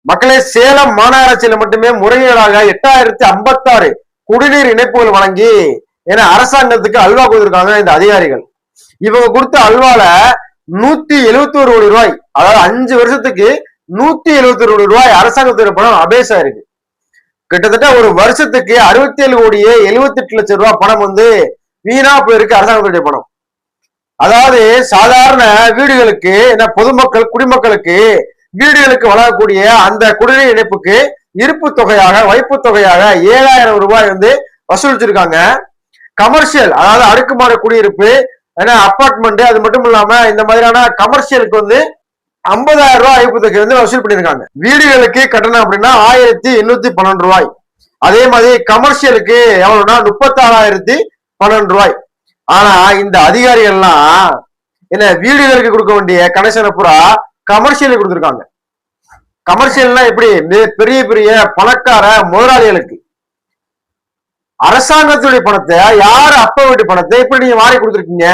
மக்களே, சேலம் மாநகராட்சியில மட்டுமே முறைகேடாக 8056 குடிநீர் இணைப்புகள் வழங்கி அரசாங்கத்துக்கு அல்வா கொடுத்திருக்காங்க இந்த அதிகாரிகள். இவங்க கொடுத்த அல்வால 171 கோடி ரூபாய், அதாவது 5 வருஷத்துக்கு 171 கோடி ரூபாய் அரசாங்கத்துடைய பணம் அபேசா இருக்கு. கிட்டத்தட்ட ஒரு வருஷத்துக்கு 67 கோடியே 78 லட்சம் ரூபாய் பணம் வீணா போயிருக்கு அரசாங்கத்துடைய பணம். அதாவது சாதாரண வீடுகளுக்கு பொதுமக்கள் குடிமக்களுக்கு வீடுகளுக்கு வழங்கக்கூடிய அந்த குடிநீர் இணைப்புக்கு இருப்பு தொகையாக வைப்பு தொகையாக 7000 ரூபாய் வசூலிச்சிருக்காங்க. கமர்ஷியல், அதாவது அடுக்குமாடி குடியிருப்பு, அபார்ட்மெண்ட், அது மட்டும் இல்லாம இந்த மாதிரியான கமர்ஷியலுக்கு 50,000 ரூபாய் வைப்பு தொகை வசூல் பண்ணிருக்காங்க. வீடுகளுக்கு கட்டணம் அப்படின்னா 1812 ரூபாய். அதே மாதிரி கமர்ஷியலுக்கு எவ்வளவுனா 36,012 ரூபாய். ஆனா இந்த அதிகாரிகள்லாம் வீடுகளுக்கு கொடுக்க வேண்டிய கனெக்ஷனை பூரா கமர்ஷியலுக்கு கொடுத்துருக்காங்க. கமர்ஷியல்னா எப்படி? பெரிய பெரிய பணக்கார முதலாளிகளுக்கு. அரசாங்கத்துடைய பணத்தை, யார் அப்ப வீட்டு பணத்தை இப்படி நீங்க வாரி கொடுத்துருக்கீங்க?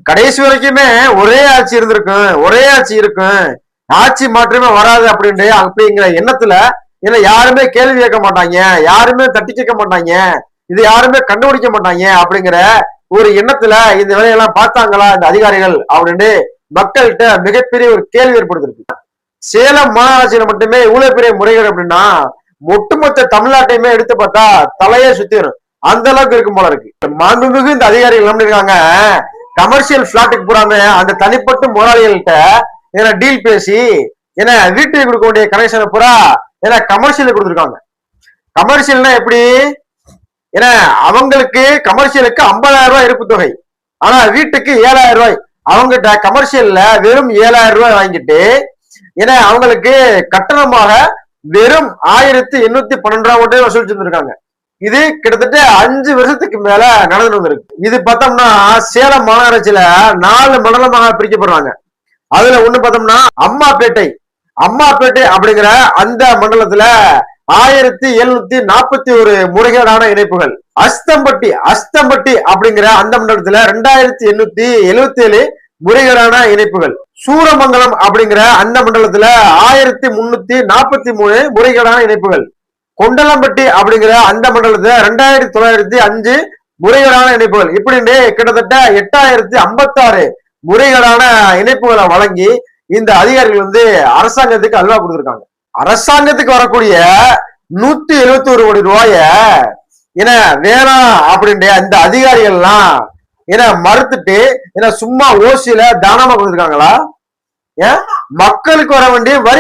கடைசி வரைக்குமே ஒரே ஆட்சி இருந்திருக்கும், ஒரே ஆட்சி இருக்கும், ஆட்சி மாற்றமே வராது அப்படிங்கிற எண்ணத்துல யாருமே கேள்வி கேட்க மாட்டாங்க, யாருமே தட்டி கேட்க மாட்டாங்க, இது யாருமே கண்டுபிடிக்க மாட்டாங்க அப்படிங்கிற ஒரு எண்ணத்துல இந்த வேலையெல்லாம் பார்த்தாங்களா இந்த அதிகாரிகள் அப்படின்னு மக்கள்கிட்ட மிகப்பெரிய ஒரு கேள்வி ஏற்படுத்திருக்கு. சேலம் மாநகராட்சியில மட்டுமே இவ்வளவு பெரிய முறைகேடு அப்படின்னா ஒட்டுமொத்த தமிழ்நாட்டையுமே எடுத்து பார்த்தா தலையே சுத்திரும், அந்த அளவுக்கு இருக்கும் போல இருக்கு. மாண்புமிகு இந்த அதிகாரிகள் என்ன பண்ணிருக்காங்க, கமர்ஷியல் பிளாட்டுக்கு போறாம அந்த தனிப்பட்ட முதலாளிகள்கிட்ட டீல் பேசி வீட்டுக்கு கொடுக்க வேண்டிய கனெக்ஷனை பூரா கமர்ஷியலுக்கு கொடுத்துருக்காங்க. கமர்ஷியல்னா எப்படி? அவங்களுக்கு கமர்ஷியலுக்கு 50,000 ரூபாய் இருப்பு தொகை, ஆனா வீட்டுக்கு 7,000 ரூபாய். அவங்ககிட்ட கமர்ஷியல்ல வெறும் 7,000 ரூபாய் வாங்கிட்டு அவங்களுக்கு கட்டணமாக வெறும் 1812 ரூபாய் மட்டும் வசூலிச்சிருந்திருக்காங்க. இது கிட்டத்தட்ட 5 வருஷத்துக்கு மேல நடந்து வந்திருக்கு. இது பார்த்தோம்னா சேலம் மாநகராட்சியில 4 மண்டலமாக பிரிக்கப்படுறாங்க. அதுல ஒண்ணு பார்த்தோம்னா அம்மாப்பேட்டை. அம்மாப்பேட்டை அப்படிங்கிற அந்த மண்டலத்துல 1741 முறைகேடான இணைப்புகள். அஸ்தம்பட்டி அப்படிங்கிற அந்த மண்டலத்துல 2877 முறைகேடான இணைப்புகள். சூரமங்கலம் அப்படிங்கிற அந்த மண்டலத்துல 1343 முறைகேடான இணைப்புகள். கொண்டலம்பட்டி அப்படிங்கிற அந்த மண்டலத்துல 2905 முறைகேடான இணைப்புகள். இப்படின்னு கிட்டத்தட்ட 8056 முறைகேடான இணைப்புகளை வழங்கி இந்த அதிகாரிகள் அரசாங்கத்துக்கு அல்வா கொடுத்திருக்காங்க. அரசாங்கத்துக்கு வரக்கூடிய 171 கோடி ரூபாய வேணாம் அப்படின்ட்டு அந்த அதிகாரிகள்லாம் மறுத்துட்டு சும்மா ஓசியில தானமா கொடுத்துருக்காங்களா? மக்களுக்கு வர வேண்டிய வரி